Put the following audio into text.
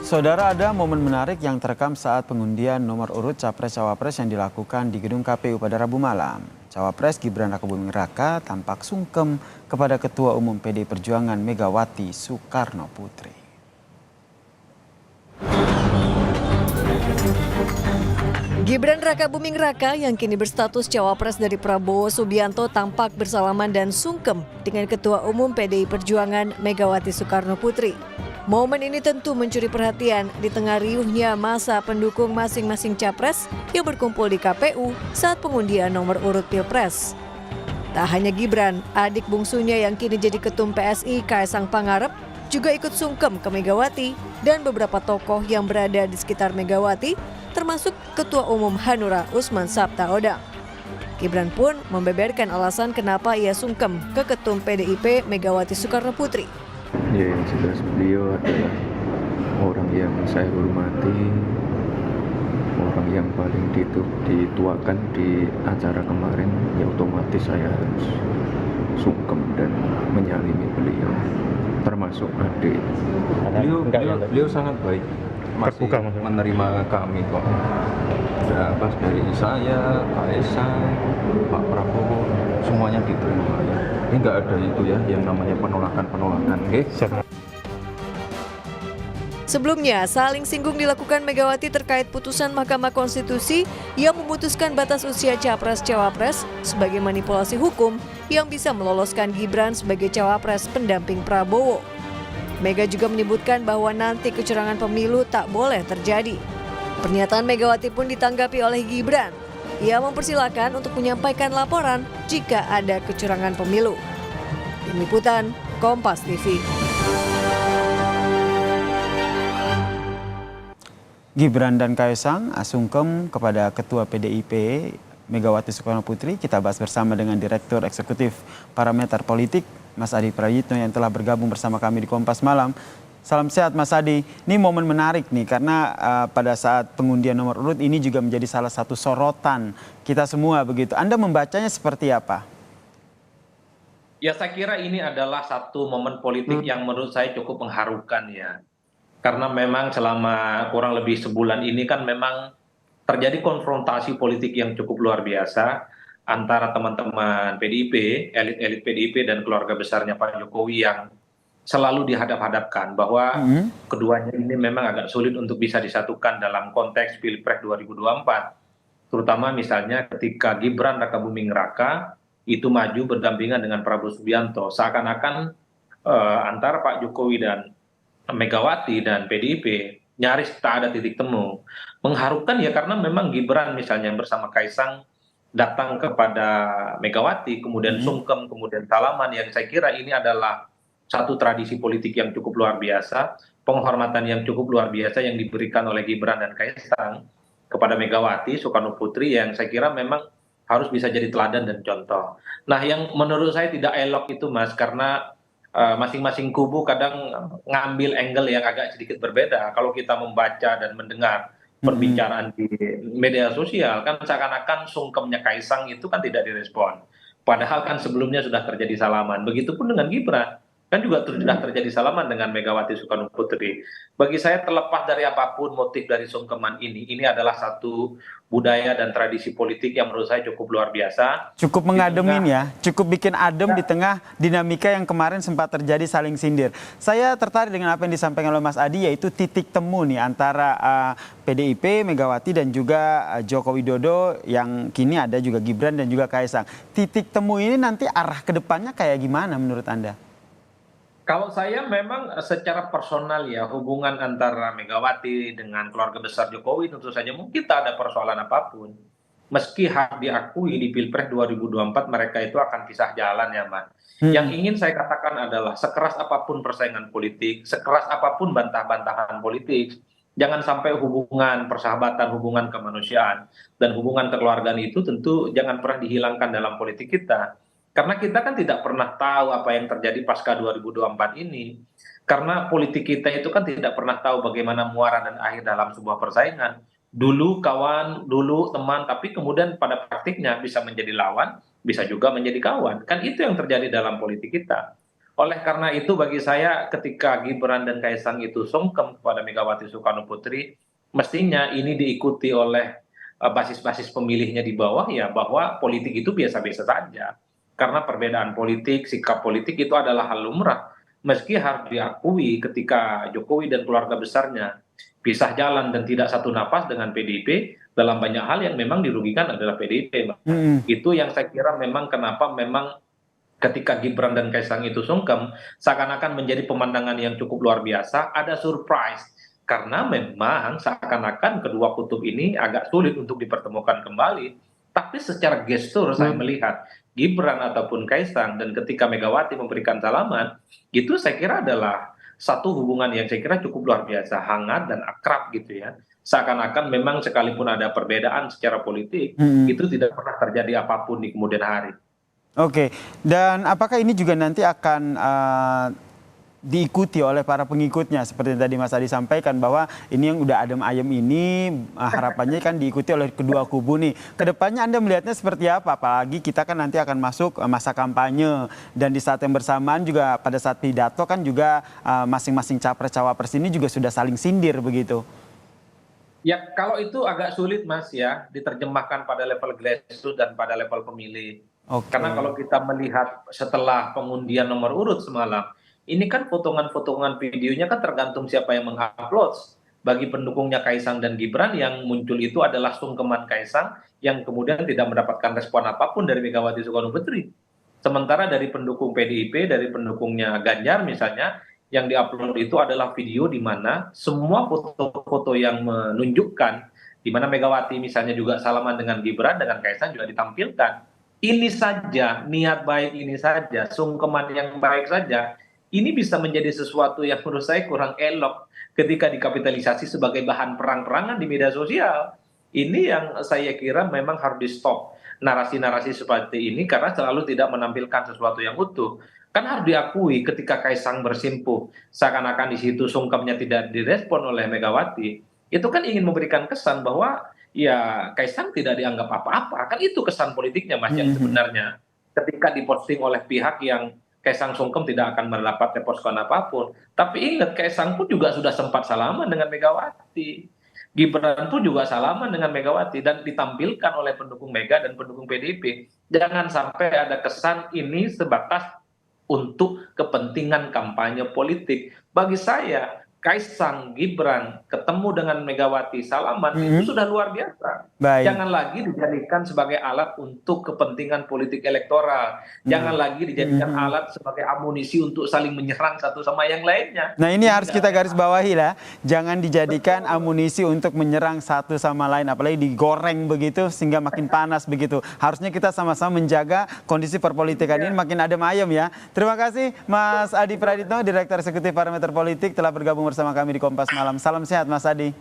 Saudara, ada momen menarik yang terekam saat pengundian nomor urut Capres-Cawapres yang dilakukan di gedung KPU pada Rabu malam. Cawapres Gibran Rakabuming Raka tampak sungkem kepada Ketua Umum PDI Perjuangan Megawati Soekarno Putri. Gibran Rakabuming Raka yang kini berstatus Cawapres dari Prabowo Subianto tampak bersalaman dan sungkem dengan Ketua Umum PDI Perjuangan Megawati Soekarno Putri. Momen ini tentu mencuri perhatian di tengah riuhnya masa pendukung masing-masing capres yang berkumpul di KPU saat pengundian nomor urut Pilpres. Tak hanya Gibran, adik bungsunya yang kini jadi ketum PSI Kaesang Pangarep juga ikut sungkem ke Megawati dan beberapa tokoh yang berada di sekitar Megawati termasuk Ketua Umum Hanura Usman Sabtaodang. Gibran pun membeberkan alasan kenapa ia sungkem ke Ketum PDIP Megawati Soekarno Putri. Ya, yang jelas beliau adalah orang yang saya hormati, orang yang paling dituakan di acara kemarin, ya otomatis saya harus sungkem dan menyalimi beliau, termasuk adik. Beliau sangat baik, masih menerima kami kok. Ya, pas dari saya, Kaesang, Pak Prabowo, semuanya diterima ya. Ini nggak ada itu ya yang namanya penolakan. Sebelumnya, saling singgung dilakukan Megawati terkait putusan Mahkamah Konstitusi yang memutuskan batas usia Capres-Cawapres sebagai manipulasi hukum yang bisa meloloskan Gibran sebagai Cawapres pendamping Prabowo. Mega juga menyebutkan bahwa nanti kecurangan pemilu tak boleh terjadi. Pernyataan Megawati pun ditanggapi oleh Gibran. Ia mempersilahkan untuk menyampaikan laporan jika ada kecurangan pemilu. Tim Liputan, Kompas TV. Gibran dan Kaesang sungkem kepada Ketua PDIP Megawati Soekarno Putri. Kita bahas bersama dengan Direktur Eksekutif Parameter Politik, Mas Adi Prayitno yang telah bergabung bersama kami di Kompas Malam. Salam sehat Mas Adi. Ini momen menarik nih karena pada saat pengundian nomor urut ini juga menjadi salah satu sorotan kita semua begitu. Anda membacanya seperti apa? Ya, saya kira ini adalah satu momen politik yang menurut saya cukup mengharukan ya. Karena memang selama kurang lebih sebulan ini kan memang terjadi konfrontasi politik yang cukup luar biasa antara teman-teman PDIP, elit-elit PDIP dan keluarga besarnya Pak Jokowi yang selalu dihadap-hadapkan bahwa keduanya ini memang agak sulit untuk bisa disatukan dalam konteks Pilpres 2024. Terutama misalnya ketika Gibran Rakabuming Raka itu maju berdampingan dengan Prabowo Subianto. Seakan-akan antara Pak Jokowi dan Megawati dan PDIP nyaris tak ada titik temu. Mengharukan ya karena memang Gibran misalnya bersama Kaesang datang kepada Megawati, kemudian sungkem, kemudian salaman, yang saya kira ini adalah satu tradisi politik yang cukup luar biasa, penghormatan yang cukup luar biasa yang diberikan oleh Gibran dan Kaesang kepada Megawati Soekarno Putri yang saya kira memang harus bisa jadi teladan dan contoh. Nah, yang menurut saya tidak elok itu Mas, karena masing-masing kubu kadang ngambil angle yang agak sedikit berbeda. Kalau kita membaca dan mendengar perbincangan di media sosial, kan seakan-akan sungkemnya Kaesang itu kan tidak direspon. Padahal kan sebelumnya sudah terjadi salaman. Begitupun dengan Gibran. Kan juga sudah terjadi salaman dengan Megawati Soekarno Putri. Bagi saya terlepas dari apapun motif dari sungkeman ini adalah satu budaya dan tradisi politik yang menurut saya cukup luar biasa. Cukup mengademin ya, cukup bikin adem di tengah dinamika yang kemarin sempat terjadi saling sindir. Saya tertarik dengan apa yang disampaikan oleh Mas Adi, yaitu titik temu nih antara PDIP, Megawati dan juga Joko Widodo yang kini ada juga Gibran dan juga Kaesang. Titik temu ini nanti arah ke depannya kayak gimana menurut Anda? Kalau saya memang secara personal ya, hubungan antara Megawati dengan keluarga besar Jokowi tentu saja mungkin tak ada persoalan apapun. Meski harus diakui di Pilpres 2024 mereka itu akan pisah jalan ya Mas. Yang ingin saya katakan adalah sekeras apapun persaingan politik, sekeras apapun bantah-bantahan politik, jangan sampai hubungan persahabatan, hubungan kemanusiaan, dan hubungan kekeluargaan itu tentu jangan pernah dihilangkan dalam politik kita. Karena kita kan tidak pernah tahu apa yang terjadi pasca 2024 ini. Karena politik kita itu kan tidak pernah tahu bagaimana muara dan akhir dalam sebuah persaingan. Dulu kawan, dulu teman, tapi kemudian pada praktiknya bisa menjadi lawan, bisa juga menjadi kawan. Kan itu yang terjadi dalam politik kita. Oleh karena itu bagi saya ketika Gibran dan Kaisang itu sungkem kepada Megawati Soekarno Putri, mestinya ini diikuti oleh basis-basis pemilihnya di bawah ya bahwa politik itu biasa-biasa saja. Karena perbedaan politik, sikap politik itu adalah hal lumrah. Meski harus diakui ketika Jokowi dan keluarga besarnya pisah jalan dan tidak satu napas dengan PDIP, dalam banyak hal yang memang dirugikan adalah PDIP. Mm-mm. Itu yang saya kira memang kenapa memang ketika Gibran dan Kaisang itu sungkem, seakan-akan menjadi pemandangan yang cukup luar biasa, ada surprise. Karena memang seakan-akan kedua kutub ini agak sulit untuk dipertemukan kembali. Tapi secara gestur saya melihat Gibran ataupun Kaisang dan ketika Megawati memberikan salaman, itu saya kira adalah satu hubungan yang saya kira cukup luar biasa, hangat dan akrab gitu ya. Seakan-akan memang sekalipun ada perbedaan secara politik, Mm-mm. itu tidak pernah terjadi apapun di kemudian hari. Oke, dan apakah ini juga nanti akan diikuti oleh para pengikutnya seperti tadi Mas Adi sampaikan bahwa ini yang udah adem ayem ini harapannya kan diikuti oleh kedua kubu nih. Kedepannya Anda melihatnya seperti apa? Apalagi kita kan nanti akan masuk masa kampanye dan di saat yang bersamaan juga pada saat pidato kan juga masing-masing capres-cawapres ini juga sudah saling sindir begitu. Ya, kalau itu agak sulit Mas ya, diterjemahkan pada level grassroots dan pada level pemilih. Oke. Karena kalau kita melihat setelah pengundian nomor urut semalam, ini kan potongan-potongan videonya kan tergantung siapa yang mengupload. Bagi pendukungnya Kaisang dan Gibran yang muncul itu adalah sungkeman Kaisang yang kemudian tidak mendapatkan respon apapun dari Megawati Soekarno Putri. Sementara dari pendukung PDIP, dari pendukungnya Ganjar misalnya, yang diupload itu adalah video di mana semua foto-foto yang menunjukkan di mana Megawati misalnya juga salaman dengan Gibran, dengan Kaisang juga ditampilkan. Ini saja, niat baik ini saja, sungkeman yang baik saja, ini bisa menjadi sesuatu yang menurut saya kurang elok ketika dikapitalisasi sebagai bahan perang-perangan di media sosial. Ini yang saya kira memang harus di-stop narasi-narasi seperti ini karena selalu tidak menampilkan sesuatu yang utuh. Kan harus diakui ketika Kaisang bersimpuh, seakan-akan di situ sungkemnya tidak direspon oleh Megawati, itu kan ingin memberikan kesan bahwa ya Kaisang tidak dianggap apa-apa. Kan itu kesan politiknya Mas yang sebenarnya. Ketika diposting oleh pihak yang Kaisang sungkem tidak akan mendapat respon apapun. Tapi ingat Kaisang pun juga sudah sempat salaman dengan Megawati. Gibran pun juga salaman dengan Megawati dan ditampilkan oleh pendukung Mega dan pendukung PDIP. Jangan sampai ada kesan ini sebatas untuk kepentingan kampanye politik. Bagi saya, Kaisang, Gibran ketemu dengan Megawati salaman itu sudah luar biasa. Baik. Jangan lagi dijadikan sebagai alat untuk kepentingan politik elektoral. Jangan lagi dijadikan alat sebagai amunisi untuk saling menyerang satu sama yang lainnya. Nah ini harus kita garis bawahi lah. Jangan dijadikan amunisi untuk menyerang satu sama lain. Apalagi digoreng begitu sehingga makin panas begitu. Harusnya kita sama-sama menjaga kondisi perpolitikan ini makin adem ayem ya. Terima kasih Mas Adi Praditno, Direktur Eksekutif Parameter Politik telah bergabung bersama kami di Kompas Malam. Salam sehat Mas Adi.